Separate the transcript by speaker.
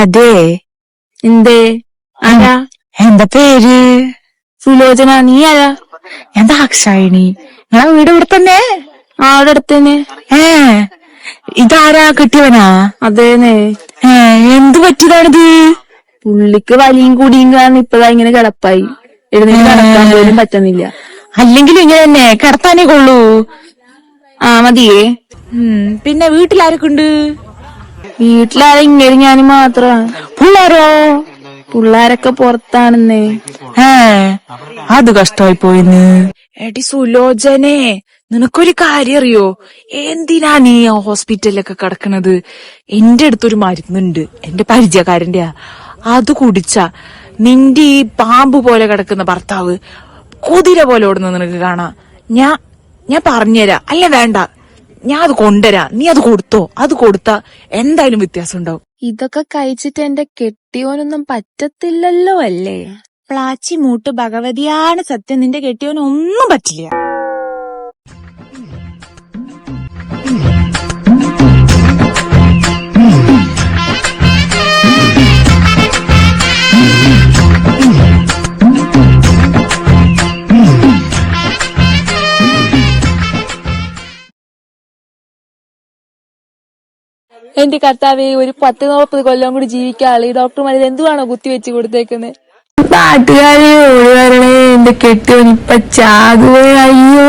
Speaker 1: അതെ.
Speaker 2: എന്തേ? ആരാ?
Speaker 1: എന്താ പേര്?
Speaker 2: സുലോചന. നീ ആരാ?
Speaker 1: എന്താ ദാക്ഷായിണി. നിങ്ങളെ വീട് ഇവിടെ തന്നെ?
Speaker 2: അവിടെ അടുത്തന്നെ.
Speaker 1: ഇതാരാ? കെട്ടിയവനാ?
Speaker 2: അതേന്നെ.
Speaker 1: എന്ത് പറ്റിയതാണിത്?
Speaker 2: പുള്ളിക്ക് വലിയും കുടിയും കാരണം ഇപ്പഴാ ഇങ്ങനെ കിടപ്പായി. എഴുന്നേറ്റ് നടക്കാൻ പോലും പറ്റുന്നില്ല.
Speaker 1: അല്ലെങ്കിലും ഇങ്ങനെ തന്നെ കിടത്താനേ കൊള്ളൂ.
Speaker 2: മതിയേ.
Speaker 1: പിന്നെ വീട്ടിലാരൊക്കെ ഉണ്ട്?
Speaker 2: വീട്ടിലാരെ ഇങ്ങനെ ഞാനും മാത്രമാണ്.
Speaker 1: പിള്ളേരോ?
Speaker 2: പിള്ളേരൊക്കെ പുറത്താണെന്നേ.
Speaker 1: അത് കഷ്ടമായി പോയിന്ന്. എടി സുലോചനെ, നിനക്കൊരു കാര്യം അറിയോ? എന്തിനാ നീ ഹോസ്പിറ്റലിലൊക്കെ കിടക്കണത്? എന്റെ അടുത്തൊരു മരുന്നുണ്ട്, എന്റെ പരിചയക്കാരന്റെയാ. അത് കുടിച്ച നിന്റെ ഈ പാമ്പ് പോലെ കിടക്കുന്ന ഭർത്താവ് കുതിര പോലെ ഓടുന്ന നിനക്ക് കാണാം. ഞാൻ പറഞ്ഞുതരാം. അല്ല വേണ്ട, ഞാൻ അത് കൊണ്ടുവരാം. നീ അത് കൊടുത്തോ. അത് കൊടുത്താ എന്തായാലും വ്യത്യാസം ഉണ്ടാവും.
Speaker 2: ഇതൊക്കെ കഴിച്ചിട്ട് എന്റെ കെട്ടിയോനൊന്നും പറ്റത്തില്ലല്ലോ അല്ലേ?
Speaker 1: പ്ലാച്ചി മൂട്ട് ഭഗവതിയാണ് സത്യം, നിന്റെ കെട്ടിയോനൊന്നും പറ്റില്ല.
Speaker 2: എന്റെ കർത്താവേ, ഒരു 10-40 കൊല്ലം കൂടി ജീവിക്കാനുള്ള ഈ ഡോക്ടർമാർ എന്തുവാണോ കുത്തിവെച്ച് കൊടുത്തേക്കുന്നത്? നാട്ടുകാരെ ഓടി വരണേ, എന്റെ കെട്ടിയോൻ ഇപ്പൊ ചാകുവേ. അയ്യോ.